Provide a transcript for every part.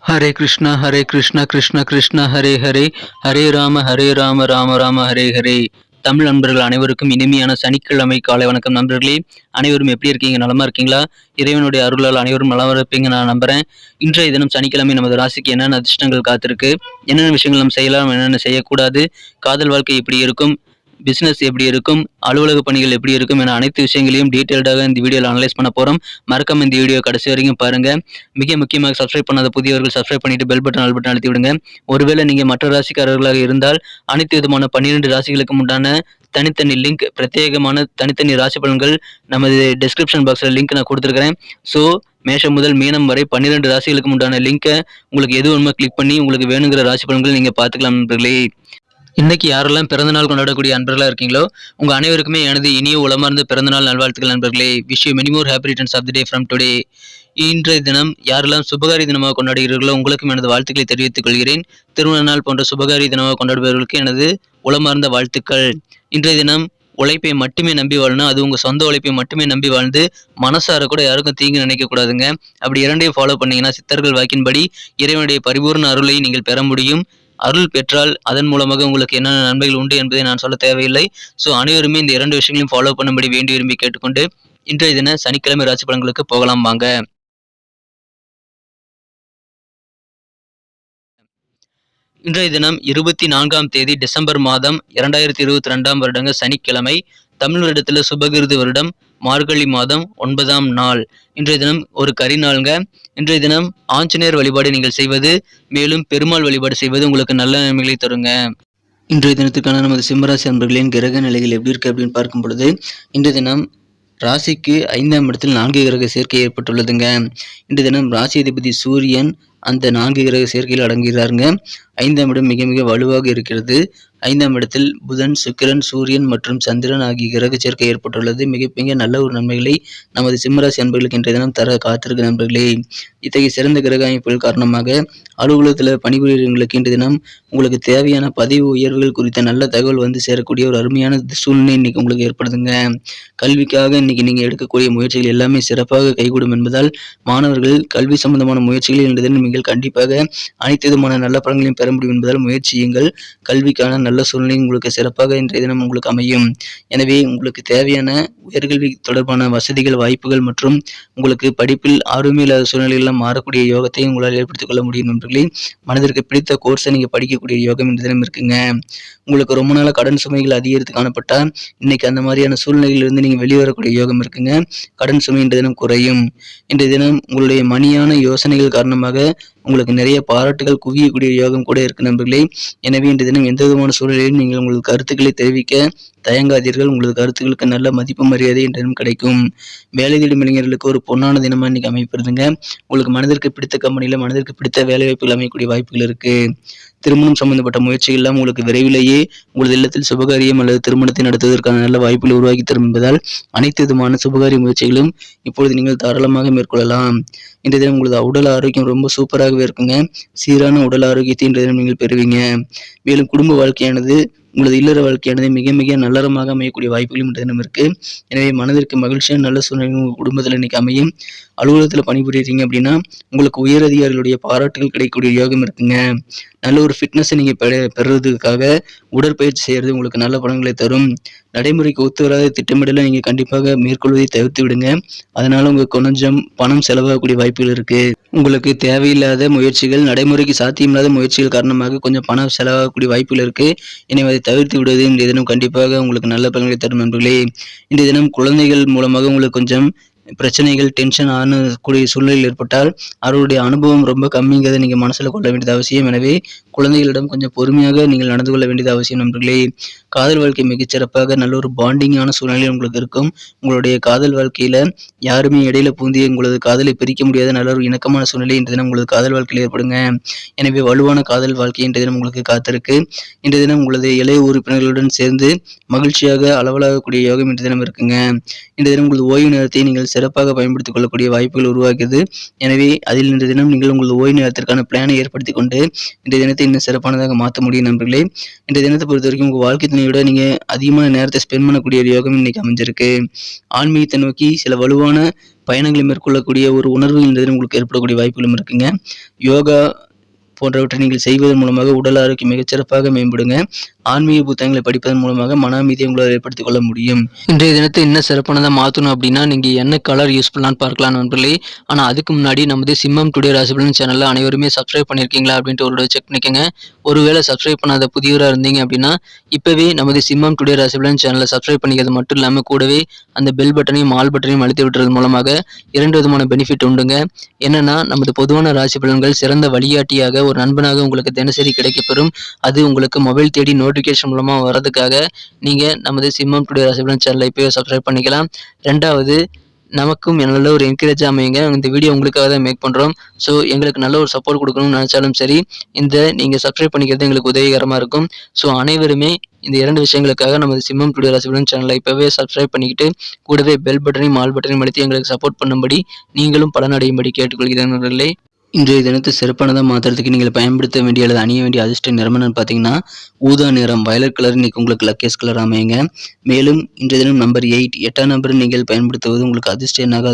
ஹரே கிருஷ்ணா கிருஷ்ண கிருஷ்ண ஹரே ஹரே, ஹரே ராம ராம ராம ஹரே ஹரே. தமிழ் நண்பர்கள் அனைவருக்கும் இனிமையான சனிக்கிழமை காலை வணக்கம் நண்பர்களே. அனைவரும் எப்படி இருக்கீங்க? நலமா இருக்கீங்களா? இறைவனுடைய அருளால் அனைவரும் நலமா இருப்பீங்க நான் நம்புறேன். இன்றைய தினம் சனிக்கிழமை நமது ராசிக்கு என்னென்ன அதிர்ஷ்டங்கள் காத்திருக்கு, என்னென்ன விஷயங்கள் நம்ம செய்யலாம், என்னென்ன செய்யக்கூடாது, காதல் வாழ்க்கை எப்படி இருக்கும், பிசினஸ் எப்படி இருக்கும், அலுவலக பணிகள் எப்படி இருக்கும் என அனைத்து விஷயங்களையும் டீட்டெயில்டாக இந்த வீடியோவில் அனலைஸ் பண்ண போகிறோம். மறக்காம இந்த வீடியோ கடைசி வரைக்கும் பாருங்க. மிக முக்கியமாக சப்ஸ்கிரைப் பண்ணாத புதியவர்கள் சப்ஸ்கிரைப் பண்ணிட்டு பெல் பட்டன் ஆல் பட்டன் அழுத்தி விடுங்க. ஒருவேளை நீங்கள் மற்ற ராசிக்காரர்களாக இருந்தால் அனைத்து விதமான 12 ராசிகளுக்கு உண்டான தனித்தனி லிங்க், பிரத்யேகமான தனித்தனி ராசி பலன்கள் நமது டிஸ்கிரிப்ஷன் பாக்ஸில் லிங்க் நான் கொடுத்துருக்கிறேன். ஸோ மேஷம் முதல் மீனம் வரை 12 ராசிகளுக்கு உண்டான லிங்கை உங்களுக்கு எது வேணுமோ கிளிக் பண்ணி உங்களுக்கு வேணுங்கிற ராசி பலன்கள் நீங்கள் பார்த்துக்கலாம் நண்பர்களே. இன்னைக்கு யாரெல்லாம் பிறந்தநாள் கொண்டாடக்கூடிய அன்பர்களாக இருக்கீங்களோ உங்க அனைவருக்குமே எனது இனிய உளமார்ந்த பிறந்தநாள் நல்வாழ்த்துக்கள் நண்பர்களே. Wish you many more happy returns of the day from today. இன்றைய தினம் யாரெல்லாம் சுபகாரி தினமாக கொண்டாடுகிறீர்களோ உங்களுக்கும் எனது வாழ்த்துக்களை தெரிவித்துக் கொள்கிறேன். திருமண நாள் போன்ற சுபகாரி தினமாக கொண்டாடுபவர்களுக்கு எனது உளமார்ந்த வாழ்த்துக்கள். இன்றைய தினம் உழைப்பை மட்டுமே நம்பி வாழணும். அது உங்க சொந்த உழைப்பை மட்டுமே நம்பி வாழ்ந்து மனசார கூட யாருக்கும் தீங்கு நினைக்க கூடாதுங்க. அப்படி இரண்டையும் ஃபாலோ பண்ணீங்கன்னா சித்தர்கள் வாக்கின்படி இறைவனுடைய பரிபூர்ண அருளை நீங்கள் பெற முடியும். அருள் பெற்றால் அதன் மூலமாக உங்களுக்கு என்னென்ன நன்மைகள் உண்டு என்பதை நான் சொல்ல தேவையில்லை. ஸோ அனைவருமே இந்த 2 விஷயங்களையும் ஃபாலோ பண்ணும்படி வேண்டி விரும்பி கேட்டுக்கொண்டு இன்றைய தின சனிக்கிழமை ராசி பலன்களுக்கு போகலாம் வாங்க. இன்றைய தினம் 24ஆம் தேதி டிசம்பர் மாதம் 2022ஆம் வருடங்க சனிக்கிழமை. தமிழ் வருடத்தில் சுபகிருது வருடம் மார்கழி மாதம் 9ஆம் நாள். இன்றைய தினம் ஒரு கரிநாளுங்க. இன்றைய தினம் ஆஞ்சநேயர் வழிபாடு நீங்கள் செய்வது, மேலும் பெருமாள் வழிபாடு செய்வது உங்களுக்கு நல்ல நன்மைகளை தருங்க. இன்றைய தினத்துக்கான நமது சிம்மராசி அன்பர்களின் கிரக நிலைகள் எப்படி இருக்கு அப்படின்னு பார்க்கும் பொழுது, இன்றைய தினம் ராசிக்கு 5ஆம் இடத்தில் 4 கிரக சேர்க்கை ஏற்பட்டுள்ளதுங்க. இன்றைய தினம் ராசி அதிபதி சூரியன் அந்த 4 கிரக சேர்க்கையில் அடங்குகிறாருங்க. 5ஆம் இடம் மிக மிக வலுவாக இருக்கிறது. 5ஆம் இடத்தில் புதன், சுக்கிரன், சூரியன் மற்றும் சந்திரன் ஆகிய கிரக சேர்க்கை ஏற்பட்டுள்ளது. மிக மிக நல்ல ஒரு நன்மைகளை நமது சிம்மராசி அன்பர்களுக்கு இன்றைய தினம் தர காத்திருக்க நண்பர்களே. இத்தகைய சிறந்த கிரக அமைப்புகள் காரணமாக அலுவலகத்தில் பணிபுரியவர்களுக்கு இன்றைய தினம் உங்களுக்கு தேவையான பதவி உயர்வுகள் குறித்த நல்ல தகவல் வந்து சேரக்கூடிய ஒரு அருமையான சூழ்நிலை இன்னைக்கு உங்களுக்கு ஏற்படுதுங்க. கல்விக்காக இன்னைக்கு நீங்க எடுக்கக்கூடிய முயற்சிகள் எல்லாமே சிறப்பாக கைகூடும் என்பதால் மாணவர்கள் கல்வி சம்பந்தமான முயற்சிகளில் இன்றைய தினம் நீங்கள் கண்டிப்பாக அனைத்து விதமான நல்ல பலன்களையும் பெற முடியும் என்பதால் முயற்சியுங்கள். கல்விக்கான நல்ல சூழ்நிலை உங்களுக்கு சிறப்பாக இன்றைய தினம் உங்களுக்கு அமையும். எனவே உங்களுக்கு தேவையான உயர்கல்வி தொடர்பான வசதிகள், வாய்ப்புகள் மற்றும் உங்களுக்கு படிப்பில் ஆர்வமில்லாத சூழ்நிலையெல்லாம் மாறக்கூடிய யோகத்தை உங்களால் ஏற்படுத்திக் கொள்ள முடியும் நண்பர்களே. மனதிற்கு பிடித்த கோர்ஸை நீங்க படிக்கக்கூடிய யோகம் இன்றைய தினம் இருக்குங்க. உங்களுக்கு ரொம்ப நாள கடன் சுமைகள் அதிகரித்து காணப்பட்டா இன்னைக்கு அந்த மாதிரியான சூழ்நிலையிலிருந்து நீங்க வெளிவரக்கூடிய யோகம் இருக்குங்க. கடன் சுமை இன்றைய தினம் குறையும். இன்றைய தினம் உங்களுடைய மணியான யோசனைகள் காரணமாக உங்களுக்கு நிறைய பாராட்டுகள் குவியக்கூடிய யோகம் கூட இருக்கு நண்பர்களே. எனவே இன்றைய தினம் எந்த விதமான சூழ்நிலையிலும் நீங்கள் உங்களது கருத்துக்களை தெரிவிக்க தயங்காதீர்கள். உங்களது கருத்துக்களுக்கு நல்ல மதிப்பு மரியாதை இன்றைய தினம் கிடைக்கும். வேலை தேடும் இளைஞர்களுக்கு ஒரு பொன்னான தினமா இன்னைக்கு அமைப்பிருதுங்க. உங்களுக்கு மனதிற்கு பிடித்த கம்பெனியில மனதிற்கு பிடித்த வேலை வாய்ப்புகள் அமையக்கூடிய வாய்ப்புகள் இருக்கு. திருமணம் சம்பந்தப்பட்ட முயற்சிகள் எல்லாம் உங்களுக்கு விரைவிலேயே உங்களது இல்லத்தில் சுபகாரியம் அல்லது திருமணத்தை நடத்துவதற்கான நல்ல வாய்ப்புகளை உருவாக்கி தரும் என்பதால் அனைத்து விதமான சுபகாரிய முயற்சிகளும் இப்பொழுது நீங்கள் தாராளமாக மேற்கொள்ளலாம். இன்றைய தினம் உங்களது உடல் ஆரோக்கியம் ரொம்ப சூப்பராகவே இருக்குங்க. சீரான உடல் ஆரோக்கியத்தை இன்றைய தினம் நீங்கள் பெறுவீங்க. மேலும் குடும்ப வாழ்க்கையானது உங்களது இல்லற வாழ்க்கையானது மிக மிக நல்லறமாக அமையக்கூடிய வாய்ப்புகளும் இன்றைய தினம் இருக்கு. எனவே மனதிற்கு மகிழ்ச்சியான நல்ல சூழ்நிலை உங்கள் குடும்பத்தில் இன்னைக்கு அமையும். அலுவலகத்தில் பணிபுரியுறீங்க அப்படின்னா உங்களுக்கு உயர் அதிகாரிகளுடைய பாராட்டுகள் கிடைக்கக்கூடிய யோகம் இருக்குங்க. நல்ல ஒரு ஃபிட்னஸை நீங்கள் பெறுறதுக்காக உடற்பயிற்சி செய்கிறது உங்களுக்கு நல்ல பலன்களை தரும். நடைமுறைக்கு ஒத்து வராத திட்டமிடலை நீங்கள் கண்டிப்பாக மேற்கொள்வதை தவிர்த்து விடுங்க. அதனால உங்களுக்கு கொஞ்சம் பணம் செலவாகக்கூடிய வாய்ப்புகள் இருக்கு. உங்களுக்கு தேவையில்லாத முயற்சிகள், நடைமுறைக்கு சாத்தியமில்லாத முயற்சிகள் காரணமாக கொஞ்சம் பணம் செலவாகக்கூடிய வாய்ப்புகள் இருக்கு. எனவே அதை தவிர்த்து விடுவது இன்றைய தினம் கண்டிப்பாக உங்களுக்கு நல்ல பலன்களை தரும் நண்பர்களே. இன்றைய தினம் குழந்தைகள் மூலமாக உங்களுக்கு கொஞ்சம் பிரச்சனைகள், டென்ஷன் ஆனக்கூடிய சூழ்நிலையில் ஏற்பட்டால் அவருடைய அனுபவம் ரொம்ப கம்மிங்கிறத நீங்கள் மனசில் கொள்ள வேண்டியது அவசியம். எனவே குழந்தைகளிடம் கொஞ்சம் பொறுமையாக நீங்கள் நடந்து கொள்ள வேண்டியது அவசியம் நண்பர்களே. காதல் வாழ்க்கை மிகச்சிறப்பாக நல்ல ஒரு பாண்டிங்கான சூழ்நிலை உங்களுக்கு இருக்கும். உங்களுடைய காதல் வாழ்க்கையில யாருமே இடையில பூந்தி உங்களது காதலை பிரிக்க முடியாத நல்ல ஒரு இணக்கமான சூழ்நிலை இன்றைய தினம் உங்களது காதல் வாழ்க்கையில் ஏற்படுங்க. எனவே வலுவான காதல் வாழ்க்கை இன்றைய தினம் உங்களுக்கு காத்திருக்கு. இன்றைய தினம் உங்களது இளைய உறுப்பினர்களுடன் சேர்ந்து மகிழ்ச்சியாக அளவலாகக்கூடிய யோகம் இன்றைய தினம் இருக்குங்க. இன்றைய தினம் உங்களது ஓய்வு நேரத்தை நீங்கள் சிறப்பாக பயன்படுத்திக் கொள்ளக்கூடிய வாய்ப்புகள் உருவாக்குது. எனவே அதில் இன்றைய தினம் நீங்கள் உங்களது ஓய்வு நேரத்திற்கான பிளானை ஏற்படுத்திக் கொண்டு இன்றைய தினத்தை இன்னும் சிறப்பானதாக மாற்ற முடியும் நண்பர்களே. இன்றைய தினத்தை பொறுத்த வரைக்கும் உங்கள் வாழ்க்கை துணையோட நீங்கள் அதிகமான நேரத்தை ஸ்பெண்ட் பண்ணக்கூடிய ஒரு யோகம் இன்னைக்கு அமைஞ்சிருக்கு. ஆன்மீகத்தை நோக்கி சில வலுவான பயணங்களை மேற்கொள்ளக்கூடிய ஒரு உணர்வு இன்றைய தினம் உங்களுக்கு ஏற்படக்கூடிய வாய்ப்புகளும் இருக்குங்க. யோகா போன்றவற்றை நீங்கள் செய்வதன் மூலமாக உடல் ஆரோக்கியம் மிகச்சிறப்பாக மேம்படுங்க. ஆன்மீக புத்தகங்களை படிப்பதன் மூலமாக மன அமைதியை உங்களால் ஏற்படுத்திக் கொள்ள முடியும். இன்றைய தினத்தை இன்னும் சிறப்பானதாக மாற்றணும் அப்படின்னா நீங்கள் என்ன கலர் யூஸ் பண்ணலான்னு பார்க்கலாம் நண்பர்களே. ஆனால் அதுக்கு முன்னாடி நமது சிம்மம் டுடே ராசிபலன் சேனலில் அனைவருமே சப்ஸ்கிரைப் பண்ணியிருக்கீங்களா அப்படின்ட்டு ஒரு செக் பண்ணிக்கோங்க. ஒருவேளை சப்ஸ்கிரைப் பண்ணாத புதியவராக இருந்தீங்க அப்படின்னா இப்போவே நமது சிம்மம் டுடே ராசிபலன் சேனலை சப்ஸ்கிரைப் பண்ணிக்கிறது மட்டும் இல்லாமல் கூடவே அந்த பெல் பட்டனையும் ஆல் பட்டனையும் அழுத்தி விட்டுறது மூலமாக 2 விதமான பெனிஃபிட் உண்டுங்க. என்னன்னா நமது பொதுவான ராசி பலன்கள் சிறந்த வழிகாட்டியாக ஒரு நண்பனாக உங்களுக்கு தினசரி கிடைக்கப்பெறும். அது உங்களுக்கு மொபைல் தேடி நோட்டிஃபிகேஷன் மூலமாக வர்றதுக்காக நீங்கள் நமது சிம்மம் டுடே ராசிபலன் சேனலை இப்போவே சப்ஸ்கிரைப் பண்ணிக்கலாம். 2வது நமக்கும் நல்ல ஒரு என்கரேஜ் அமைங்க. இந்த வீடியோ உங்களுக்காக தான் மேக் பண்ணுறோம். ஸோ எங்களுக்கு நல்ல ஒரு சப்போர்ட் கொடுக்கணும்னு நினச்சாலும் சரி நீங்கள் சப்ஸ்கிரைப் பண்ணிக்கிறது எங்களுக்கு உதவிகரமாக இருக்கும். ஸோ அனைவருமே இந்த 2 விஷயங்களுக்காக நமது சிம்மம் டுடே ராசிபலன் சேனலை இப்போவே சப்ஸ்கிரைப் பண்ணிக்கிட்டு கூடவே பெல் பட்டனையும் ஆல் பட்டனையும் அழுத்தி எங்களுக்கு சப்போர்ட் பண்ணும்படி நீங்களும் பலனடையும்படி கேட்டுக்கொள்கிறேன் நண்பர்களே. இன்றைய தினத்தை சிறப்பானதாக மாற்றுறதுக்கு நீங்கள் பயன்படுத்த வேண்டிய அல்லது அணிய வேண்டிய அதிர்ஷ்ட நிறம்னு பார்த்தீங்கன்னா ஊதா நிறம், வயலட் கலர் இன்னைக்கு உங்களுக்கு லக்கேஸ் கலர் அமையுங்க. மேலும் இன்றைய தினம் நம்பர் 8 8ஆம் நம்பர் நீங்கள் பயன்படுத்துவது உங்களுக்கு அதிர்ஷ்ட எண்ணாக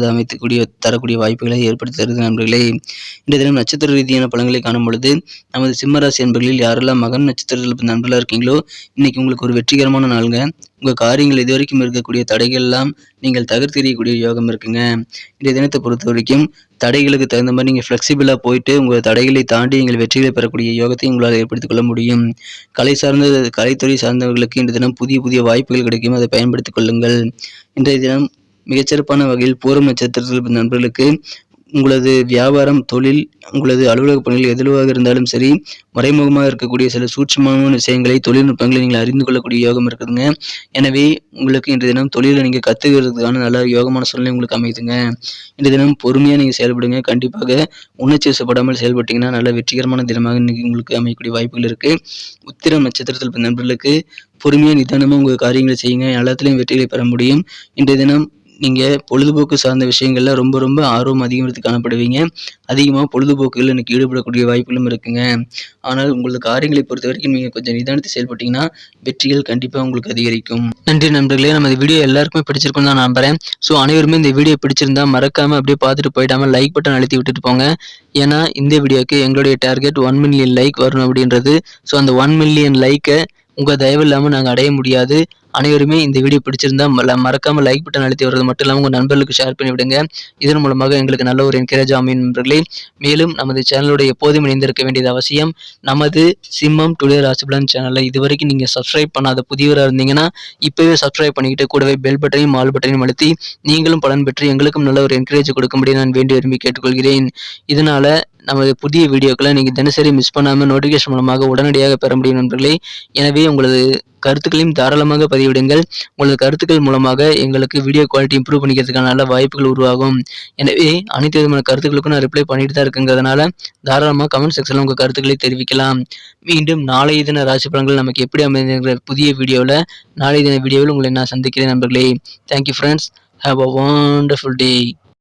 தரக்கூடிய வாய்ப்புகளை ஏற்படுத்தி தருது நண்பர்களே. இன்றைய தினம் நட்சத்திர ரீதியான பலன்களை காணும் பொழுது நமது சிம்மராசி என்பர்களில் யாரெல்லாம் மகன் நட்சத்திரத்தில் நண்பர்களாக இருக்கீங்களோ இன்னைக்கு உங்களுக்கு ஒரு வெற்றிகரமான நாளுங்க. உங்கள் காரியங்கள் இதுவரைக்கும் இருக்கக்கூடிய தடைகள் எல்லாம் நீங்கள் தகர்த்தெறியக்கூடிய யோகம் இருக்குங்க. இன்றைய தினத்தை பொறுத்த வரைக்கும் தடைகளுக்கு தகுந்த மாதிரி நீங்கள் ஃப்ளெக்சிபிளாக போயிட்டு உங்கள் தடைகளை தாண்டி நீங்கள் வெற்றிகளை பெறக்கூடிய யோகத்தை உங்களால் ஏற்படுத்திக் கொள்ள முடியும். கலைத்துறை சார்ந்தவர்களுக்கு இன்றைய தினம் புதிய புதிய வாய்ப்புகள் கிடைக்கும். அதை பயன்படுத்திக் கொள்ளுங்கள். இன்றைய தினம் மிகச்சிறப்பான வகையில் பூரம் நட்சத்திரத்தில் நண்பர்களுக்கு உங்களது வியாபாரம், தொழில், உங்களது அலுவலக பணிகள் எதுவாக இருந்தாலும் சரி மறைமுகமாக இருக்கக்கூடிய சில சூட்சமான விஷயங்களை, தொழில்நுட்பங்களை நீங்கள் அறிந்து கொள்ளக்கூடிய யோகம் இருக்குதுங்க. எனவே உங்களுக்கு இன்றைய தினம் தொழிலை நீங்கள் கற்றுக்கிறதுக்கான நல்ல யோகமான சூழ்நிலை உங்களுக்கு அமைதுங்க. இன்றைய தினம் பொறுமையாக நீங்கள் செயல்படுங்க. கண்டிப்பாக உணர்ச்சி வசப்படாமல் செயல்பட்டீங்கன்னா நல்ல வெற்றிகரமான தினமாக இன்னைக்கு உங்களுக்கு அமையக்கூடிய வாய்ப்புகள் இருக்குது. உத்திரம் நட்சத்திரத்தில் நண்பர்களுக்கு பொறுமையாக நிதானமாக உங்கள் காரியங்களை செய்யுங்க. எல்லாத்துலேயும் வெற்றிகளை பெற முடியும். இன்றைய தினம் நீங்கள் பொழுதுபோக்கு சார்ந்த விஷயங்களில் ரொம்ப ரொம்ப ஆர்வம் அதிகமாக காணப்படுவீங்க. அதிகமாக பொழுதுபோக்குகளில் எனக்கு ஈடுபடக்கூடிய வாய்ப்புகளும் இருக்குங்க. ஆனால் உங்களது காரியங்களை பொறுத்த வரைக்கும் நீங்கள் கொஞ்சம் நிதானத்தை செயல்பட்டீங்கன்னா வெற்றிகள் கண்டிப்பாக உங்களுக்கு அதிகரிக்கும். நன்றி நண்பர்களே. நம்ம இந்த வீடியோ எல்லாருக்குமே பிடிச்சிருக்குன்னு தான் நம்புறேன். ஸோ அனைவருமே இந்த வீடியோ பிடிச்சிருந்தா மறக்காமல் அப்படியே பார்த்துட்டு போயிடாமல் லைக் பட்டன் அழுத்தி விட்டுட்டு போங்க. ஏன்னா இந்த வீடியோக்கு எங்களுடைய டார்கெட் 1 மில்லியன் லைக் வரணும் அப்படின்றது. ஸோ அந்த 1 மில்லியன் லைக்கை உங்கள் தயவு இல்லாமல் நாங்கள் அடைய முடியாது. அனைவருமே இந்த வீடியோ பிடிச்சிருந்தா மறக்காம லைக் பட்டன் அழுத்தி வர்றது மட்டும் இல்லாமல் உங்கள் நண்பர்களுக்கு ஷேர் பண்ணி விடுங்க. இதன் மூலமாக எங்களுக்கு நல்ல ஒரு என்கரேஜ் அமையும் நண்பர்களே. மேலும் நமது சேனலோட எப்போதும் இணைந்திருக்க வேண்டியது அவசியம். நமது சிம்மம் டுடே ராசிபலன் சேனலை இதுவரைக்கும் நீங்கள் சப்ஸ்கிரைப் பண்ணாத புதியவராக இருந்தீங்கன்னா இப்போவே சப்ஸ்கிரைப் பண்ணிக்கிட்டு கூடவே பெல் பட்டனையும் ஆல் பட்டனையும் அழுத்தி நீங்களும் பலன் பெற்று எங்களுக்கும் நல்ல ஒரு என்கரேஜ் கொடுக்கும்படி நான் வேண்டி விரும்பி கேட்டுக்கொள்கிறேன். இதனால நமது புதிய வீடியோக்களை நீங்கள் தினசரி மிஸ் பண்ணாமல் நோட்டிஃபிகேஷன் மூலமாக உடனடியாக பெற முடியும் நண்பர்களே. எனவே உங்களது கருத்துக்களையும் தாராளமாக பதிவிடுங்கள். உங்களது கருத்துக்கள் மூலமாக எங்களுக்கு வீடியோ குவாலிட்டி இம்ப்ரூவ் பண்ணிக்கிறதுக்கான நல்ல வாய்ப்புகள் உருவாகும். எனவே அனைத்து விதமான கருத்துக்களுக்கும் நான் ரிப்ளை பண்ணிட்டு தான் இருக்குங்கிறதுனால தாராளமாக கமெண்ட் செக்ஷனில் உங்கள் கருத்துக்களை தெரிவிக்கலாம். மீண்டும் நாளைய தின ராசி பலன்கள் நமக்கு எப்படி அமைந்திருக்கிற புதிய வீடியோவில் நாளைய தின வீடியோவில் உங்களை நான் சந்திக்கிறேன் நண்பர்களே. Thank you friends. Have a wonderful day.